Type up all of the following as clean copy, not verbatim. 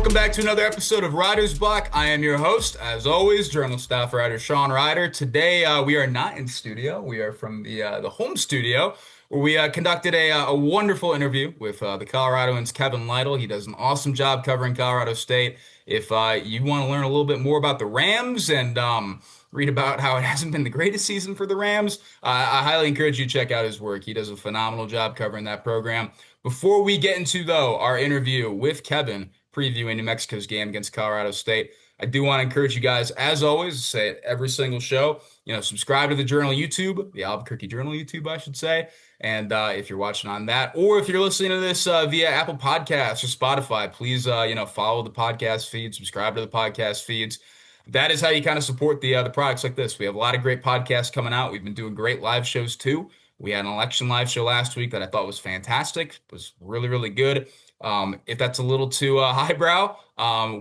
welcome back to another episode of Riders Block. I am your host, as always, journal staff writer Sean Reider. Today, we are not in studio. We are from the home studio, where we conducted a wonderful interview with the Coloradoan's Kevin Lytle. He does an awesome job covering Colorado State. If you want to learn a little bit more about the Rams and read about how it hasn't been the greatest season for the Rams, I highly encourage you to check out his work. He does a phenomenal job covering that program. Before we get into, though, our interview with Kevin, previewing New Mexico's game against Colorado State, I do want to encourage you guys, as always, say it every single show, subscribe to the Journal YouTube, the Albuquerque Journal YouTube, I should say. And if you're watching on that, or if you're listening to this via Apple Podcasts or Spotify, please, follow the podcast feed, subscribe to the podcast feeds. That is how you kind of support the products like this. We have a lot of great podcasts coming out. We've been doing great live shows too. We had an election live show last week that I thought was fantastic. It was really, really good. If that's a little too highbrow,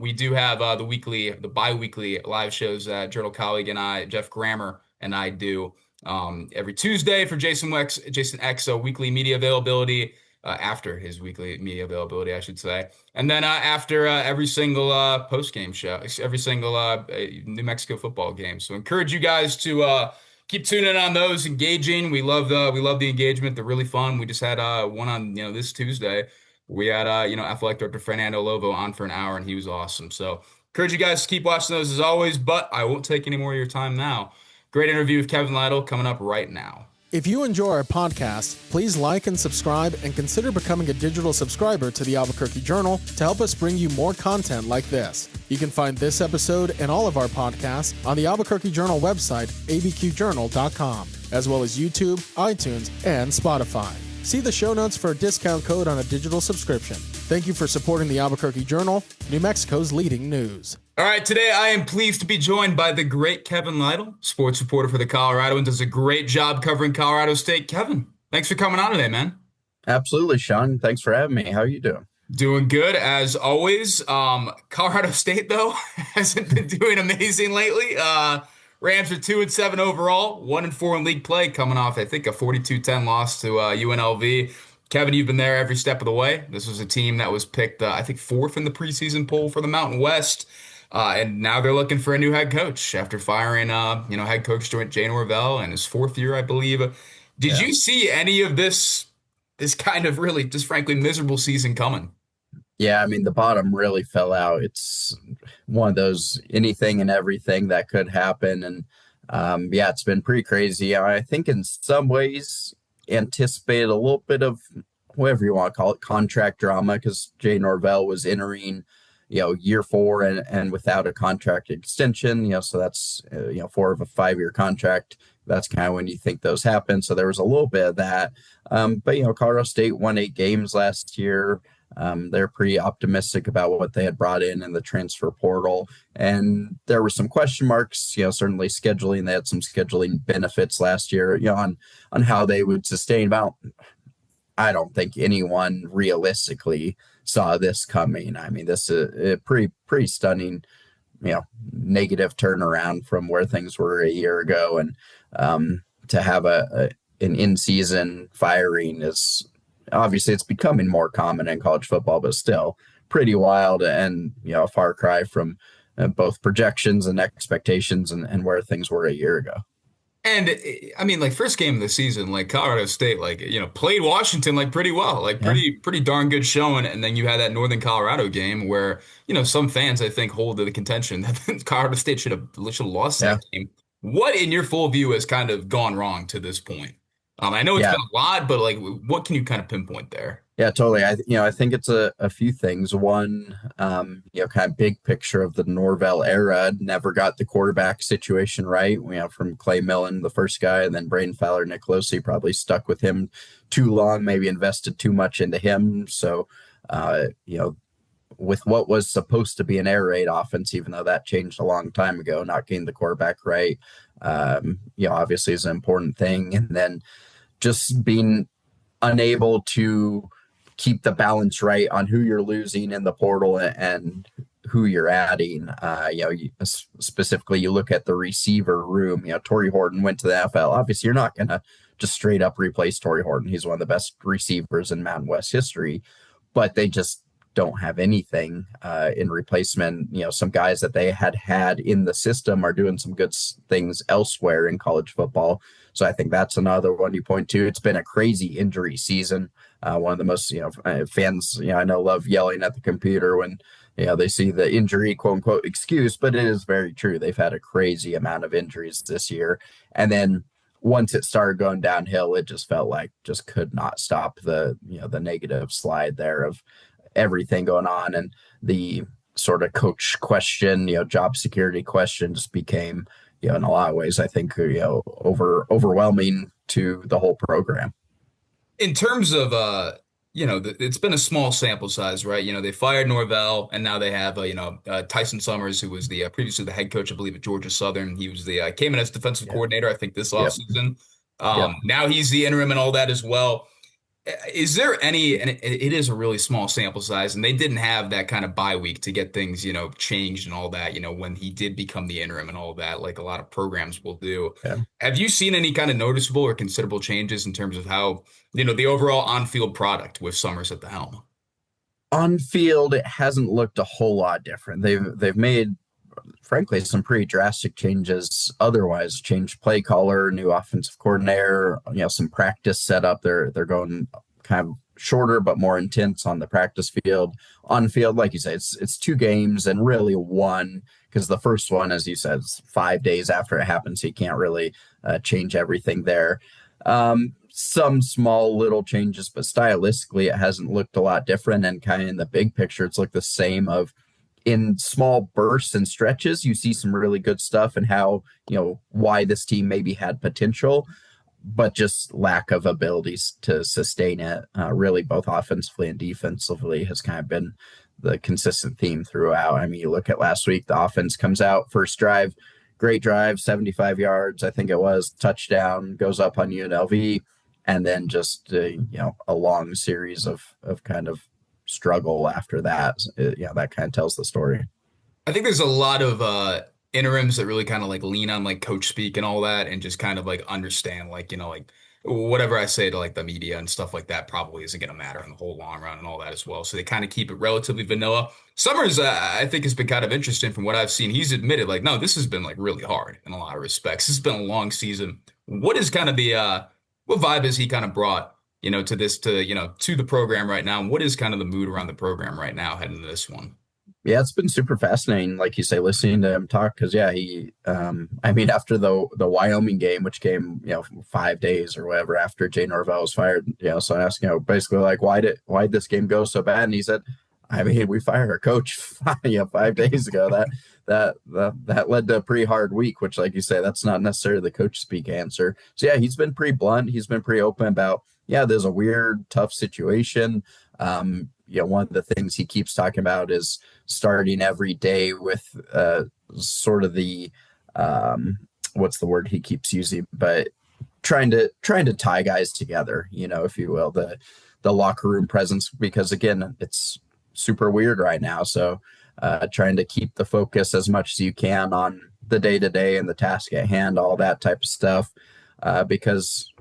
we do have the bi-weekly live shows that Journal colleague and I, Jeff Grammer, and I do every Tuesday for Jason X, weekly media availability, after his weekly media availability, I should say. And then after every single post-game show, every single New Mexico football game. So encourage you guys to keep tuning in on those, engaging. We love the engagement. They're really fun. We just had one on this Tuesday. We had athletic director Fernando Lobo on for an hour, and he was awesome. So encourage you guys to keep watching those as always, but I won't take any more of your time now. Great interview with Kevin Lytle coming up right now. If you enjoy our podcast, please like and subscribe and consider becoming a digital subscriber to the Albuquerque Journal to help us bring you more content like this. You can find this episode and all of our podcasts on the Albuquerque Journal website, abqjournal.com, as well as YouTube, iTunes, and Spotify. See the show notes for a discount code on a digital subscription. Thank you for supporting the Albuquerque Journal, New Mexico's leading news. All right, today I am pleased to be joined by the great Kevin Lytle, sports reporter for the Coloradoan, does a great job covering Colorado State. Kevin, thanks for coming on today, man. Absolutely, Sean. Thanks for having me. How are you doing? Doing good, as always. Colorado State, though, hasn't been doing amazing lately. Rams are 2-7 overall, 1-4 in league play, coming off, I think, a 42-10 loss to UNLV. Kevin, you've been there every step of the way. This was a team that was picked, I think, 4th in the preseason poll for the Mountain West. And now they're looking for a new head coach after firing, head coach Jay Norvell in his 4th year, I believe. Did you see any of this kind of really just frankly miserable season coming? Yeah, I mean, the bottom really fell out. It's one of those anything and everything that could happen. And it's been pretty crazy. I think in some ways anticipated a little bit of whatever you want to call it, contract drama, because Jay Norvell was entering year 4 and without a contract extension, so that's 4 of a 5-year contract. That's kind of when you think those happen. So there was a little bit of that. But Colorado State won 8 games last year. They're pretty optimistic about what they had brought in the transfer portal. And there were some question marks, certainly scheduling. They had some scheduling benefits last year, on how they would sustain. About, I don't think anyone realistically saw this coming. I mean, this is a pretty stunning, negative turnaround from where things were a year ago. And to have an in-season firing is obviously it's becoming more common in college football, but still pretty wild and, a far cry from both projections and expectations and where things were a year ago. And I mean, first game of the season, Colorado State, played Washington pretty well, pretty darn good showing. And then you had that Northern Colorado game where, some fans, I think, hold to the contention that Colorado State should have lost that game. What, in your full view, has kind of gone wrong to this point? I know it's been a lot, but what can you kind of pinpoint there? Yeah, totally. I think it's a few things. One, kind of big picture of the Norvell era, never got the quarterback situation right. From Clay Millen, the first guy, and then Braden Fowler, Nick Losey probably stuck with him too long, maybe invested too much into him. So, with what was supposed to be an air raid offense, even though that changed a long time ago, not getting the quarterback right, obviously is an important thing. And then just being unable to keep the balance right on who you're losing in the portal and who you're adding. Specifically, you look at the receiver room. Torrey Horton went to the NFL. Obviously, you're not going to just straight up replace Torrey Horton. He's one of the best receivers in Mountain West history, but they just don't have anything in replacement. Some guys that they had in the system are doing some good things elsewhere in college football. So I think that's another one you point to. It's been a crazy injury season. One of the most, fans, I know love yelling at the computer when, they see the injury, quote unquote, excuse, but it is very true. They've had a crazy amount of injuries this year. And then once it started going downhill, it just felt like just could not stop the negative slide there of everything going on. And the sort of coach question, job security question just became, in a lot of ways, I think, overwhelming to the whole program. In terms of it's been a small sample size, right? They fired Norvell, and now they have Tyson Summers, who was the previously the head coach, I believe, at Georgia Southern. He was the came in as defensive coordinator, I think, this Yep. offseason. Yep. Now he's the interim and all that as well. Is there any, and it is a really small sample size, and they didn't have that kind of bye week to get things, changed and all that, when he did become the interim and all that, like a lot of programs will do. Yeah. Have you seen any kind of noticeable or considerable changes in terms of how, the overall on-field product with Summers at the helm? On field, it hasn't looked a whole lot different. They've made, frankly, some pretty drastic changes otherwise. Changed play caller, new offensive coordinator, some practice setup. They're going kind of shorter but more intense on the practice field. On field, like you say, it's 2 games and really one, because the first one, as you said, is 5 days after it happens, so you can't really change everything there. Some small little changes, but stylistically it hasn't looked a lot different, and kind of in the big picture it's looked the same. Of in small bursts and stretches, you see some really good stuff and how, why this team maybe had potential, but just lack of abilities to sustain it, really both offensively and defensively, has kind of been the consistent theme throughout. I mean, you look at last week, the offense comes out, first drive, great drive, 75 yards, I think it was, touchdown, goes up on UNLV, and then just, a long series of kind of struggle after that. That kind of tells the story. I think there's a lot of interims that really kind of like lean on like coach speak and all that, and just kind of like understand, like, like whatever I say to like the media and stuff like that probably isn't going to matter in the whole long run and all that as well. So they kind of keep it relatively vanilla. Summers, I think, has been kind of interesting from what I've seen. He's admitted, like, no, this has been like really hard in a lot of respects. This has been a long season. What is kind of the what vibe has he kind of brought, to this, to the program right now? And what is kind of the mood around the program right now heading into this one? Yeah, it's been super fascinating, like you say, listening to him talk, because he, after the Wyoming game, which came, 5 days or whatever after Jay Norvell was fired, so I asked, basically like, why'd this game go so bad? And he said, we fired our coach, 5 days ago. That led to a pretty hard week, which, like you say, that's not necessarily the coach speak answer. So yeah, he's been pretty blunt. He's been pretty open about, there's a weird, tough situation. One of the things he keeps talking about is starting every day with sort of the what's the word he keeps using, but trying to tie guys together, if you will, the locker room presence, because again, it's super weird right now. So trying to keep the focus as much as you can on the day-to-day and the task at hand, all that type of stuff, because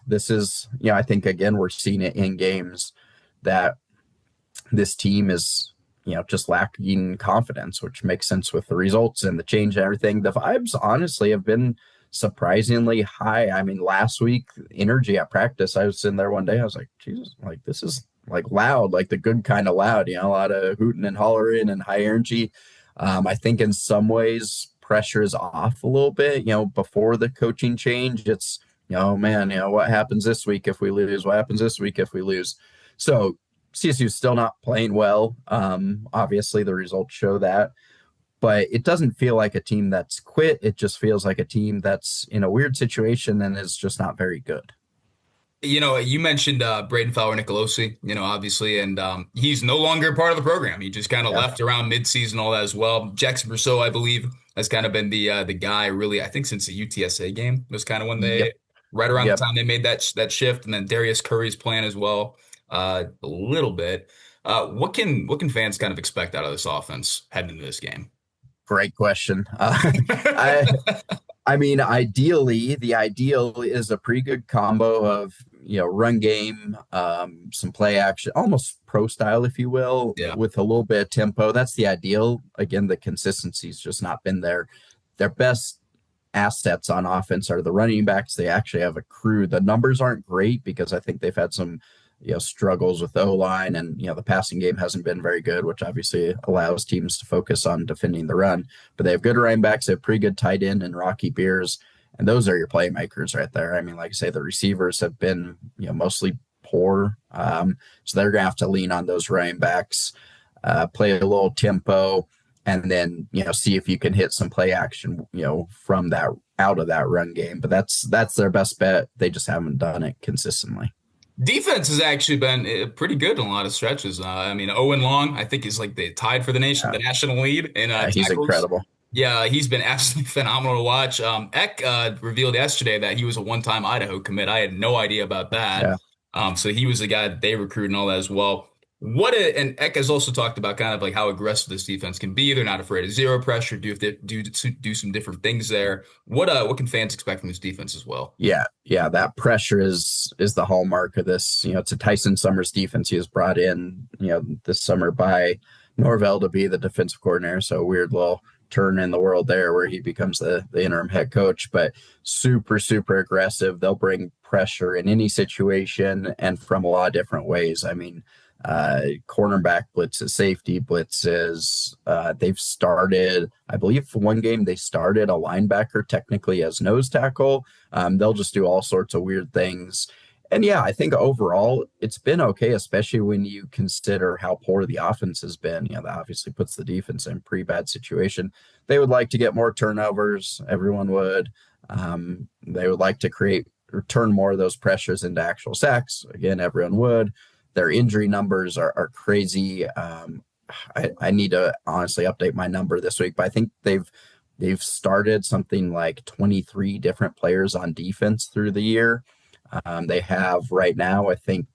this is, I think, again, we're seeing it in games that this team is, just lacking confidence, which makes sense with the results and the change and everything. The vibes honestly have been surprisingly high. I mean, last week, energy at practice, I was sitting there one day, I was like, Jesus, like, this is like loud, like the good kind of loud, a lot of hooting and hollering and high energy. I think in some ways pressure is off a little bit, before the coaching change. It's, man, what happens this week if we lose? What happens this week if we lose? So CSU is still not playing well. Obviously, the results show that. But it doesn't feel like a team that's quit. It just feels like a team that's in a weird situation and is just not very good. You mentioned Braden Fowler-Nicolosi, obviously, and he's no longer part of the program. He just kind of left around midseason, all that as well. Jackson Brousseau, I believe, has kind of been the guy, really, I think, since the UTSA game was kind of when they, right around the time they made that shift. And then Darius Curry's playing as well a little bit. What can fans kind of expect out of this offense heading into this game? Great question. I mean, ideally, the ideal is a pretty good combo of, run game, some play action, almost pro style, if you will, Yeah. with a little bit of tempo. That's the ideal. Again, the consistency's just not been there. Their best assets on offense are the running backs. They actually have a crew. The numbers aren't great because I think they've had some, struggles with O-line, and the passing game hasn't been very good, which obviously allows teams to focus on defending the run. But they have good running backs. They have pretty good tight end and Rocky Beers, and those are your playmakers right there. I mean, like I say, the receivers have been mostly poor, so they're gonna have to lean on those running backs, play a little tempo, and then see if you can hit some play action from that out of that run game. But that's their best bet. They just haven't done it consistently. Defense has actually been pretty good in a lot of stretches. I mean, Owen Long, I think, is like the tied for the national lead in He's tackles. incredible. Yeah, he's been absolutely phenomenal to watch. Eck revealed yesterday that he was a one-time Idaho commit. I had no idea about that. Yeah. So he was the guy that they recruited and all that as well. And Eck has also talked about kind of like how aggressive this defense can be. They're not afraid of zero pressure. Do some different things there. What can fans expect from this defense as well? Yeah, that pressure is the hallmark of this. It's a Tyson Summers defense he was brought in, this summer by Norvell to be the defensive coordinator. So a weird little turn in the world there where he becomes the interim head coach, but super, super aggressive. They'll bring pressure in any situation and from a lot of different ways. I mean, cornerback blitzes, safety blitzes. They've started, I believe, for one game they started a linebacker technically as nose tackle. They'll just do all sorts of weird things. And yeah, I think overall it's been okay, especially when you consider how poor the offense has been. That obviously puts the defense in a pretty bad situation. They would like to get more turnovers. Everyone would. They would like to create or turn more of those pressures into actual sacks. Again, everyone would. Their injury numbers are crazy. I need to honestly update my number this week, but I think they've started something like 23 different players on defense through the year. They have right now, I think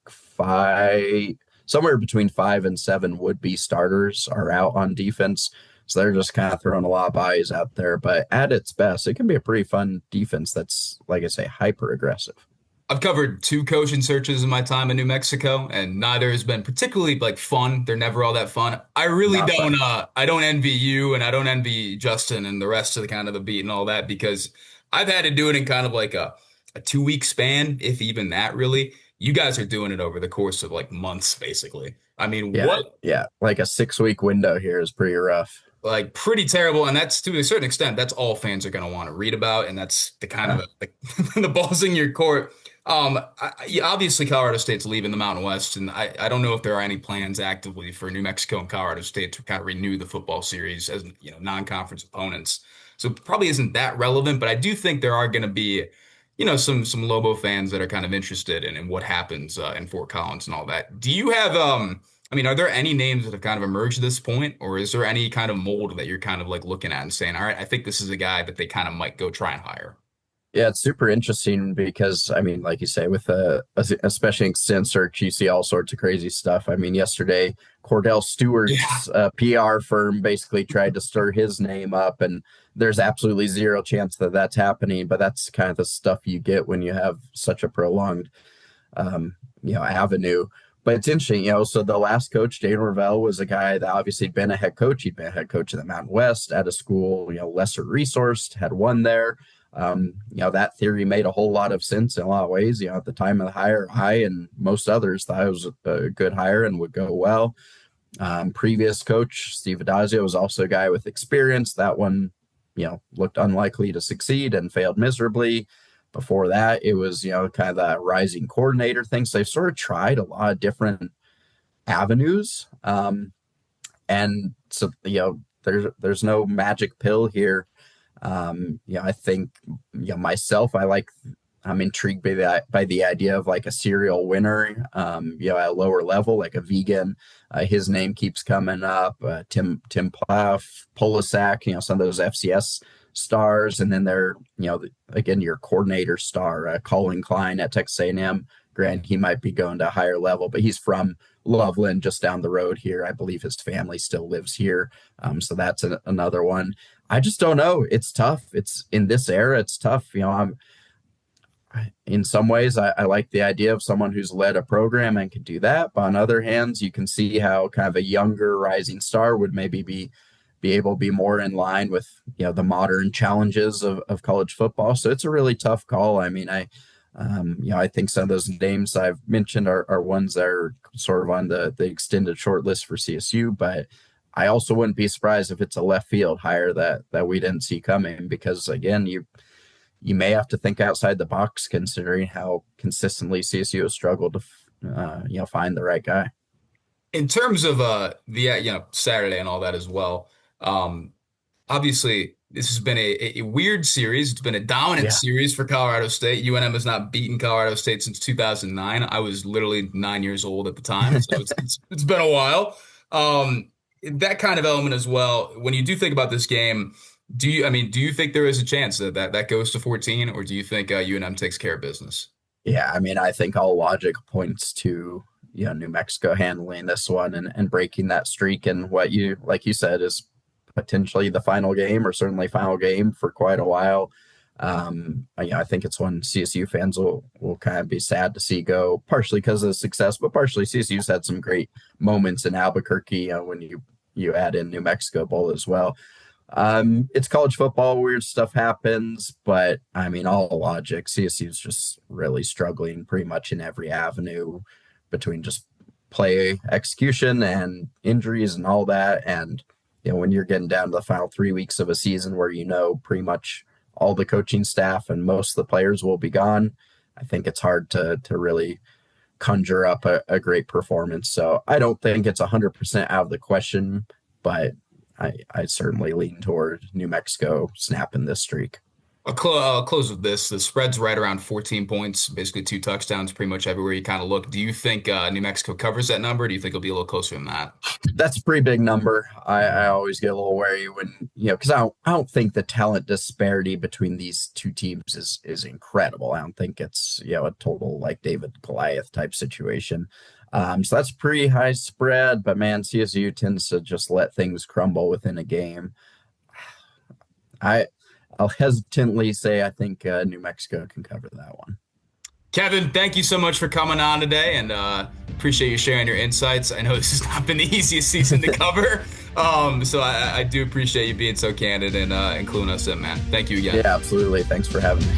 somewhere between 5 and 7 would-be starters are out on defense. So they're just kind of throwing a lot of bodies out there. But at its best, it can be a pretty fun defense that's, like I say, hyper aggressive. I've covered 2 coaching searches in my time in New Mexico, and neither has been particularly like fun. They're never all that fun. I really Not don't. fun. I don't envy you, and I don't envy Justin and the rest of the kind of the beat and all that, because I've had to do it in kind of like a 2-week span, if even that. Really, you guys are doing it over the course of like months, basically. I mean, Yeah, what yeah. Like a 6-week window here is pretty rough. like pretty terrible, and that's to a certain extent that's all fans are going to want to read about, and that's the kind Yeah. of the balls in your court. Obviously Colorado State's leaving the Mountain West, and I don't know if there are any plans actively for New Mexico and Colorado State to kind of renew the football series as non-conference opponents. So it probably isn't that relevant, but I do think there are going to be some Lobo fans that are kind of interested in what happens in Fort Collins and all that. Do you have I mean, are there any names that have kind of emerged at this point, or is there any kind of mold that you're kind of like looking at and saying, all right, I think this is a guy that they kind of might go try and hire? Yeah, it's super interesting because I mean, like you say, with especially extent search, you see all sorts of crazy stuff. I mean, yesterday Cordell Yeah. Stewart's PR firm basically tried to stir his name up, and there's absolutely zero chance that that's happening. But that's kind of the stuff you get when you have such a prolonged, avenue. But it's interesting, so the last coach, Jay Norvell, was a guy that obviously had been a head coach. He'd been a head coach of the Mountain West at a school, lesser resourced, had won there. That theory made a whole lot of sense in a lot of ways. At the time of the hire, I and most others thought it was a good hire and would go well. Previous coach, Steve Adazio, was also a guy with experience. That one, looked unlikely to succeed and failed miserably. Before that, it was, kind of that rising coordinator thing. So they've sort of tried a lot of different avenues. And so, there's no magic pill here. I think, myself, I'm intrigued by the idea of like a serial winner, at a lower level, like a vegan. His name keeps coming up. Tim Plaff, Polasak, some of those FCS stars, and then they're, again, your coordinator star, Colin Klein at Texas A&M. Grant, he might be going to a higher level, but he's from Loveland, just down the road here. I believe his family still lives here, so that's another one. I just don't know. It's tough. It's in this era, it's tough. In some ways, I like the idea of someone who's led a program and can do that. But on other hands, you can see how kind of a younger rising star would maybe be able to be more in line with, the modern challenges of college football. So it's a really tough call. I mean, I think some of those names I've mentioned are ones that are sort of on the extended short list for CSU, but I also wouldn't be surprised if it's a left field hire that we didn't see coming, because again, you may have to think outside the box considering how consistently CSU has struggled to find the right guy. In terms of the Saturday and all that as well, obviously this has been a weird series. It's been a dominant series for Colorado State. UNM has not beaten Colorado State since 2009. I was literally 9 years old at the time, so it's been a while. That kind of element as well. When you do think about this game, do you think there is a chance that goes to 14, or do you think UNM takes care of business? Yeah, I mean, I think all logic points to New Mexico handling this one and breaking that streak, and what like you said, is potentially the final game, or certainly final game for quite a while. I think it's one CSU fans will kind of be sad to see go, partially because of the success, but partially CSU's had some great moments in Albuquerque when you add in New Mexico Bowl as well. It's college football, weird stuff happens, but I mean, all logic, CSU's just really struggling pretty much in every avenue between just play execution and injuries and all that. And when you're getting down to the final 3 weeks of a season where pretty much all the coaching staff and most of the players will be gone, I think it's hard to really conjure up a great performance. So I don't think it's 100% out of the question, but I certainly lean toward New Mexico snapping this streak. I'll close with this. The spread's right around 14 points, basically 2 touchdowns pretty much everywhere you kind of look. Do you think New Mexico covers that number? Or do you think it'll be a little closer than that? That's a pretty big number. I always get a little wary when, because I don't think the talent disparity between these two teams is incredible. I don't think it's, a total like David Goliath type situation. So that's pretty high spread, but man, CSU tends to just let things crumble within a game. I'll hesitantly say I think New Mexico can cover that one. Kevin, thank you so much for coming on today, and appreciate you sharing your insights. I know this has not been the easiest season to cover, so I do appreciate you being so candid and including us in, man. Thank you again. Yeah, absolutely. Thanks for having me.